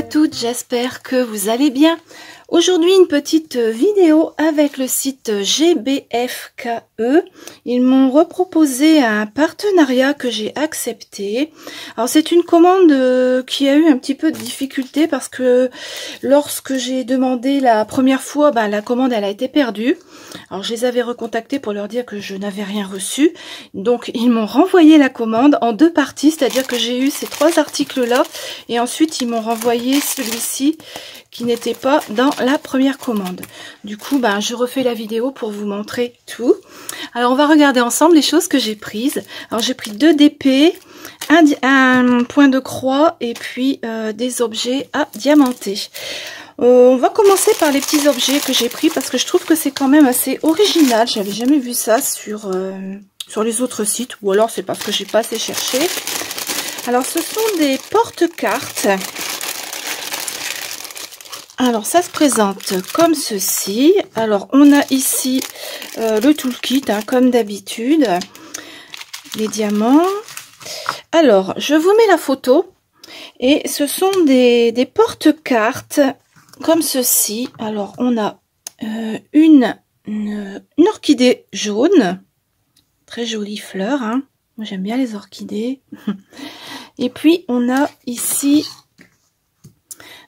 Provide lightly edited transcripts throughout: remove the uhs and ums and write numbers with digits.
à toutes, j'espère que vous allez bien. Aujourd'hui, une petite vidéo avec le site GBFKE. Ils m'ont reproposé un partenariat que j'ai accepté. Alors, c'est une commande qui a eu un petit peu de difficulté parce que lorsque j'ai demandé la première fois, la commande elle a été perdue. Alors, je les avais recontactés pour leur dire que je n'avais rien reçu. Donc, ils m'ont renvoyé la commande en deux parties, c'est-à-dire que j'ai eu ces trois articles-là et ensuite, ils m'ont renvoyé celui-ci qui n'était pas dans la première commande. Du coup, je refais la vidéo pour vous montrer tout. Alors, on va regarder ensemble les choses que j'ai prises. Alors, j'ai pris 2 DP, un point de croix et puis des objets à diamanter. On va commencer par les petits objets que j'ai pris parce que je trouve que c'est quand même assez original. J'avais jamais vu ça sur les autres sites, ou alors c'est parce que j'ai pas assez cherché. Alors, ce sont des porte-cartes. Alors, ça se présente comme ceci. Alors, on a ici le toolkit, comme d'habitude. Les diamants. Alors, je vous mets la photo. Et ce sont des porte-cartes comme ceci. Alors, on a une orchidée jaune. Très jolie fleur. Moi, j'aime bien les orchidées. Et puis, on a ici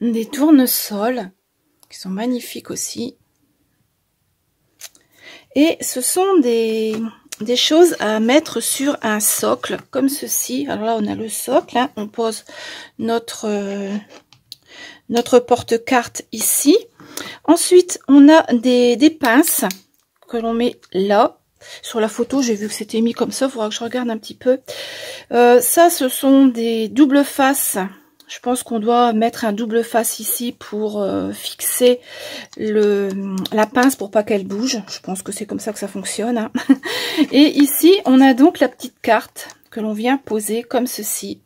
des tournesols qui sont magnifiques aussi. Et ce sont des choses à mettre sur un socle comme ceci. Alors là, on a le socle. On pose notre porte-carte ici. Ensuite, on a des pinces que l'on met là. Sur la photo, j'ai vu que c'était mis comme ça. Il faudra que je regarde un petit peu. Ça, ce sont des doubles faces. Je pense qu'on doit mettre un double face ici pour fixer la pince pour pas qu'elle bouge. Je pense que c'est comme ça que ça fonctionne. Et ici, on a donc la petite carte que l'on vient poser comme ceci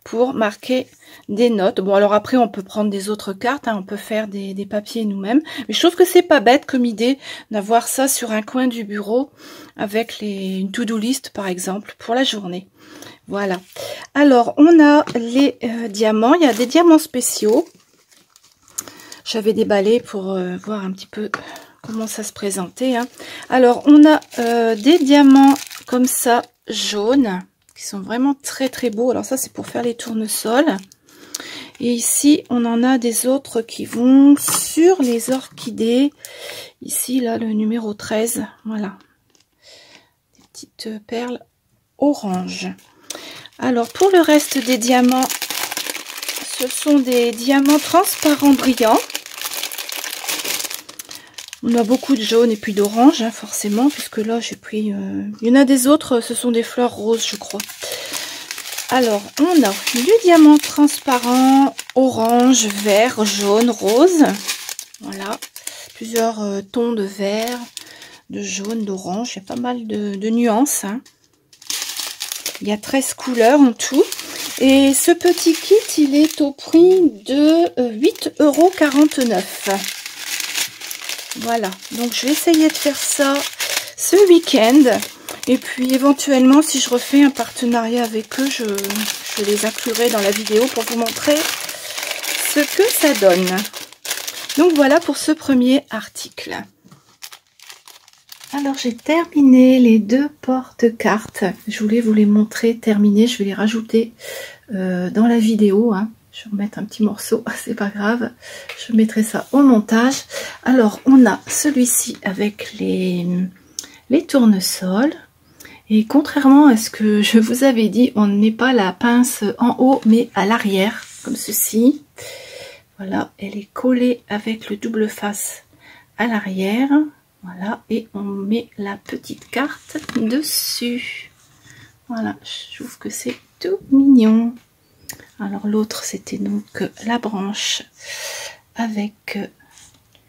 pour marquer des notes. Bon, alors après, on peut prendre des autres cartes. On peut faire des papiers nous-mêmes. Mais je trouve que c'est pas bête comme idée d'avoir ça sur un coin du bureau avec une to-do list, par exemple, pour la journée. Voilà. Alors, on a les diamants. Il y a des diamants spéciaux. J'avais déballé pour voir un petit peu comment ça se présentait. Alors, on a des diamants comme ça, jaunes, qui sont vraiment très très beaux. Alors ça, c'est pour faire les tournesols. Et ici, on en a des autres qui vont sur les orchidées. Ici, là, le numéro 13. Voilà. Des petites perles orange. Alors, pour le reste des diamants, ce sont des diamants transparents brillants. On a beaucoup de jaune et puis d'orange, forcément, puisque là, j'ai pris... il y en a des autres, ce sont des fleurs roses, je crois. Alors, on a du diamant transparent, orange, vert, jaune, rose. Voilà, plusieurs tons de vert, de jaune, d'orange. Il y a pas mal de nuances, Il y a 13 couleurs en tout. Et ce petit kit, il est au prix de 8,49 €. Voilà. Donc, je vais essayer de faire ça ce week-end. Et puis, éventuellement, si je refais un partenariat avec eux, je les inclurai dans la vidéo pour vous montrer ce que ça donne. Donc, voilà pour ce premier article. Alors, j'ai terminé les 2 porte-cartes. Je voulais vous les montrer terminées. Je vais les rajouter dans la vidéo. Je vais remettre un petit morceau, c'est pas grave. Je mettrai ça au montage. Alors, on a celui-ci avec les tournesols. Et contrairement à ce que je vous avais dit, on ne met pas la pince en haut, mais à l'arrière, comme ceci. Voilà, elle est collée avec le double face à l'arrière. Voilà, et on met la petite carte dessus. Voilà, je trouve que c'est tout mignon. Alors l'autre, c'était donc la branche avec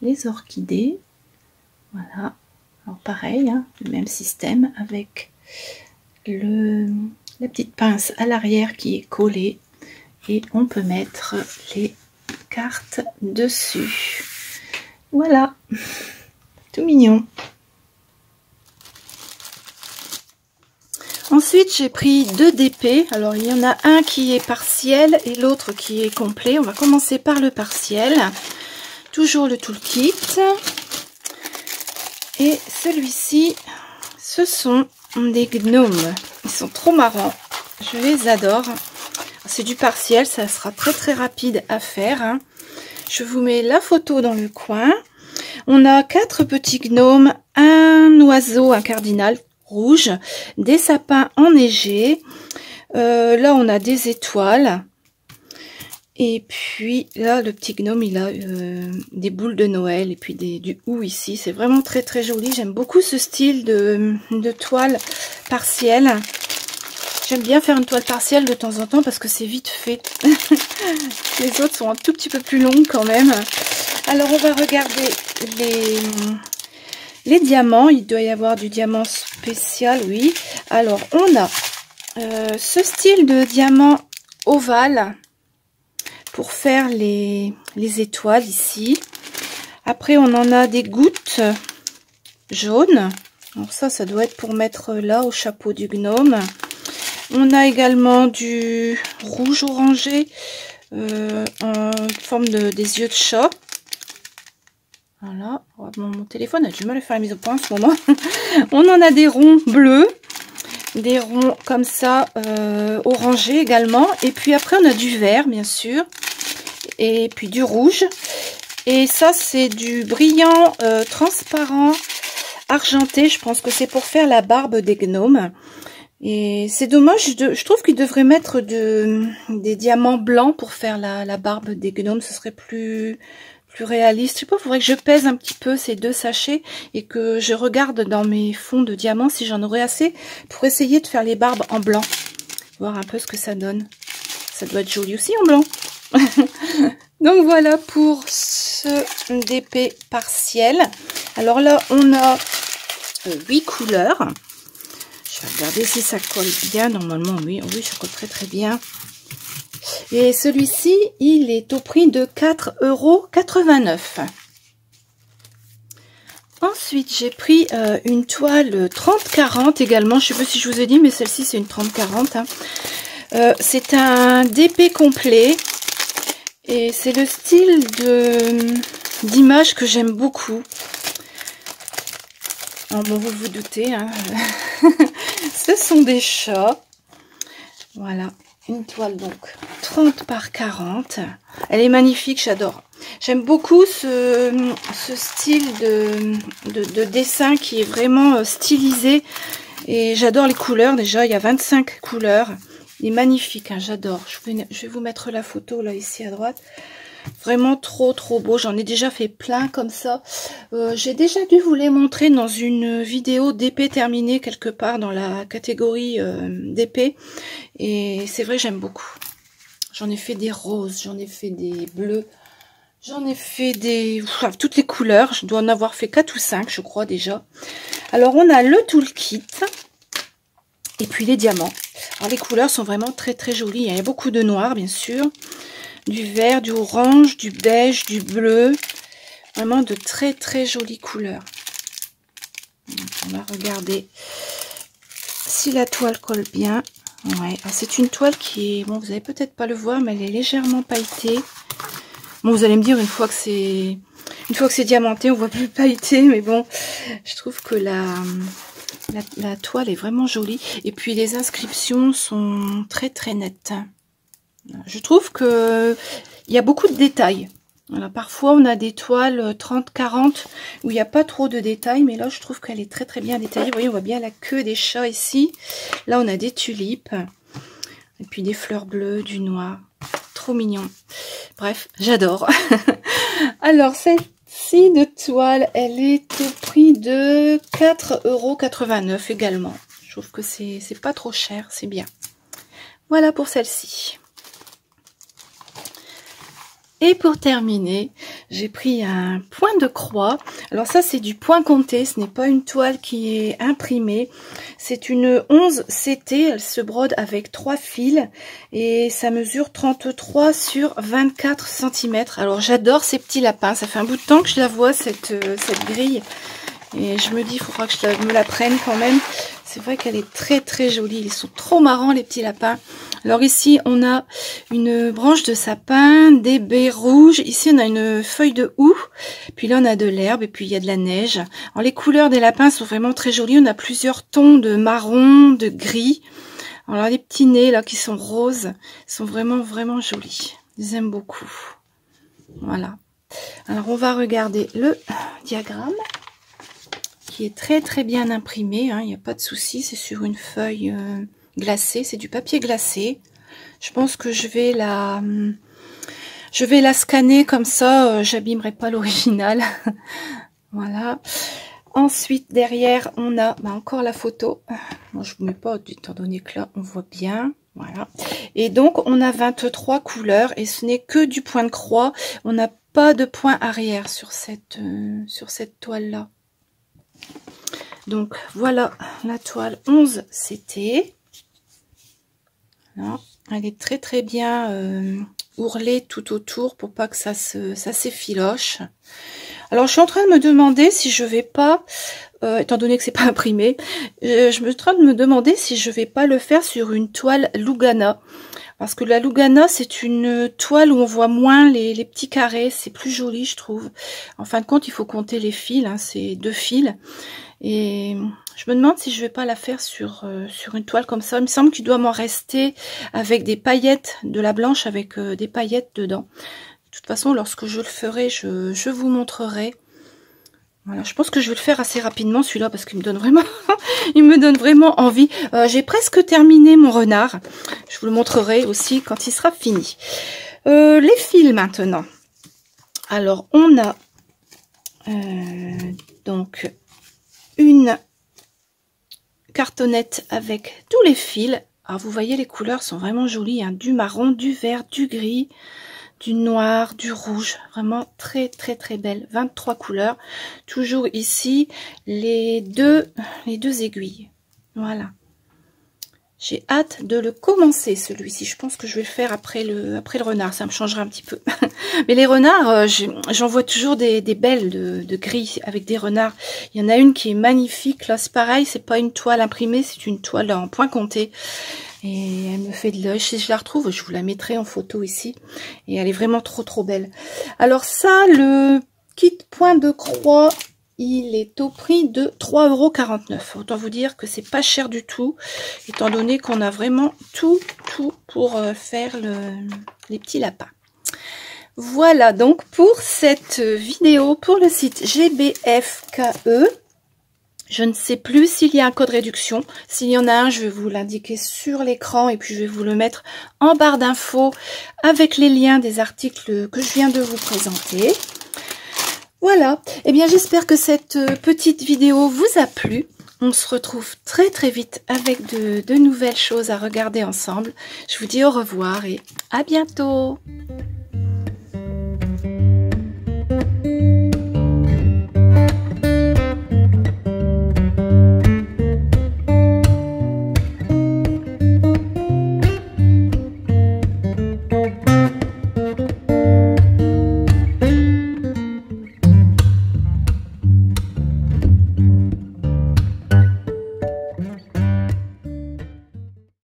les orchidées. Voilà, alors pareil, le même système avec la petite pince à l'arrière qui est collée. Et on peut mettre les cartes dessus. Voilà. Tout mignon. Ensuite, j'ai pris 2 DP. Alors, il y en a un qui est partiel et l'autre qui est complet. On va commencer par le partiel. Toujours le toolkit. Et celui-ci, ce sont des gnomes. Ils sont trop marrants. Je les adore. C'est du partiel, ça sera très très rapide à faire. Hein. Je vous mets la photo dans le coin. On a 4 petits gnomes, un oiseau, un cardinal rouge, des sapins enneigés. Là, on a des étoiles. Et puis là, le petit gnome, il a des boules de Noël et puis du hou ici. C'est vraiment très très joli. J'aime beaucoup ce style de toile partielle. J'aime bien faire une toile partielle de temps en temps parce que c'est vite fait. Les autres sont un tout petit peu plus longues quand même. Alors, on va regarder les diamants. Il doit y avoir du diamant spécial, oui. Alors, on a ce style de diamant ovale pour faire les étoiles ici. Après, on en a des gouttes jaunes. Alors ça doit être pour mettre là au chapeau du gnome. On a également du rouge orangé en forme des yeux de chat. Voilà. Mon téléphone a du mal à faire la mise au point en ce moment. On en a des ronds bleus. Des ronds comme ça, orangés également. Et puis après, on a du vert, bien sûr. Et puis du rouge. Et ça, c'est du brillant transparent argenté. Je pense que c'est pour faire la barbe des gnomes. Et c'est dommage, je trouve qu'ils devraient mettre des diamants blancs pour faire la barbe des gnomes. Ce serait plus réaliste. Je sais pas, il faudrait que je pèse un petit peu ces 2 sachets et que je regarde dans mes fonds de diamants si j'en aurais assez pour essayer de faire les barbes en blanc. Voir un peu ce que ça donne. Ça doit être joli aussi en blanc. Donc voilà pour ce DP partiel. Alors là, on a 8 couleurs. Je vais regarder si ça colle bien. Normalement, oui, ça colle très très bien. Et celui-ci, il est au prix de 4,89 €. Ensuite, j'ai pris une toile 30-40 également. Je ne sais pas si je vous ai dit, mais celle-ci, c'est une 30-40. Hein. C'est un DP complet. Et c'est le style d'image que j'aime beaucoup. Oh, bon, vous vous doutez, hein. Ce sont des chats. Voilà, une toile donc 30 par 40. Elle est magnifique, j'adore. J'aime beaucoup ce style de dessin qui est vraiment stylisé. Et j'adore les couleurs. Déjà, il y a 25 couleurs. Il est magnifique, hein, j'adore. Je vais vous mettre la photo là, ici à droite. Vraiment trop trop beau. J'en ai déjà fait plein comme ça. J'ai déjà dû vous les montrer dans une vidéo d'épée terminée quelque part dans la catégorie d'épée. Et c'est vrai, j'aime beaucoup. J'en ai fait des roses, j'en ai fait des bleus, j'en ai fait toutes les couleurs. Je dois en avoir fait 4 ou 5, je crois déjà. Alors, on a le toolkit et puis les diamants. Alors, les couleurs sont vraiment très très jolies. Il y a beaucoup de noir, bien sûr. Du vert, du orange, du beige, du bleu. Vraiment de très très jolies couleurs. Donc, on va regarder si la toile colle bien. Ouais, c'est une toile qui est... Bon, vous n'allez peut-être pas le voir, mais elle est légèrement pailletée. Bon, vous allez me dire, une fois que c'est diamanté, on voit plus pailleté. Mais bon, je trouve que la toile est vraiment jolie. Et puis, les inscriptions sont très très nettes. Je trouve que il y a beaucoup de détails. Voilà, parfois, on a des toiles 30-40 où il n'y a pas trop de détails. Mais là, je trouve qu'elle est très très bien détaillée. Vous voyez, on voit bien la queue des chats ici. Là, on a des tulipes. Et puis des fleurs bleues, du noir. Trop mignon. Bref, j'adore. Alors, celle-ci de toile, elle est au prix de 4,89 € également. Je trouve que c'est pas trop cher, c'est bien. Voilà pour celle-ci. Et pour terminer, j'ai pris un point de croix. Alors ça, c'est du point compté. Ce n'est pas une toile qui est imprimée. C'est une 11 CT. Elle se brode avec 3 fils. Et ça mesure 33 sur 24 cm. Alors j'adore ces petits lapins. Ça fait un bout de temps que je la vois, cette grille. Et je me dis, il faudra que je me la prenne quand même. c'est vrai qu'elle est très très jolie. Ils sont trop marrants les petits lapins. Alors ici, on a une branche de sapin, des baies rouges. Ici, on a une feuille de houx. Puis là, on a de l'herbe et puis il y a de la neige. Alors les couleurs des lapins sont vraiment très jolies. On a plusieurs tons de marron, de gris. Alors les petits nez là qui sont roses sont vraiment vraiment jolis. Je les aime beaucoup. Voilà. Alors on va regarder le diagramme qui est très très bien imprimé. Il n'y a pas de souci. C'est sur une feuille glacée. C'est du papier glacé. Je pense que je vais la scanner comme ça. J'abîmerai pas l'original. Voilà. Ensuite, derrière, on a encore la photo. Moi, je ne mets pas, étant donné que là, on voit bien. Voilà. Et donc, on a 23 couleurs et ce n'est que du point de croix. On n'a pas de point arrière sur cette toile-là. Donc, voilà la toile 11 CT. Voilà. Elle est très, très bien ourlée tout autour pour pas que ça s'effiloche. Alors, je suis en train de me demander si je vais pas, étant donné que c'est pas imprimé, je suis en train de me demander si je vais pas le faire sur une toile Lugana. Parce que la Lugana, c'est une toile où on voit moins les petits carrés. C'est plus joli, je trouve. En fin de compte, il faut compter les fils. C'est 2 fils. Et je me demande si je vais pas la faire sur une toile comme ça. Il me semble qu'il doit m'en rester avec des paillettes, de la blanche avec des paillettes dedans. De toute façon, lorsque je le ferai, je vous montrerai. Voilà, je pense que je vais le faire assez rapidement celui-là parce qu'il me donne vraiment, il me donne vraiment envie. J'ai presque terminé mon renard. Je vous le montrerai aussi quand il sera fini. Les fils maintenant. Alors, on a donc une cartonnette avec tous les fils. Alors, vous voyez, les couleurs sont vraiment jolies. Du marron, du vert, du gris, du noir, du rouge, vraiment très très très belle. 23 couleurs. Toujours ici les deux aiguilles. Voilà. J'ai hâte de le commencer celui-ci. Je pense que je vais le faire après le renard. Ça me changera un petit peu. Mais les renards, j'en vois toujours des belles de gris avec des renards. Il y en a une qui est magnifique. Là, c'est pareil. C'est pas une toile imprimée, c'est une toile en point compté. Et elle me fait de l'œil. Si je la retrouve, je vous la mettrai en photo ici. Et elle est vraiment trop trop belle. Alors ça, le kit point de croix, il est au prix de 3,49 €. Autant vous dire que c'est pas cher du tout. Étant donné qu'on a vraiment tout pour faire les petits lapins. Voilà donc pour cette vidéo pour le site GBFKE. Je ne sais plus s'il y a un code réduction. S'il y en a un, je vais vous l'indiquer sur l'écran et puis je vais vous le mettre en barre d'infos avec les liens des articles que je viens de vous présenter. Voilà. Eh bien, j'espère que cette petite vidéo vous a plu. On se retrouve très très vite avec de nouvelles choses à regarder ensemble. Je vous dis au revoir et à bientôt.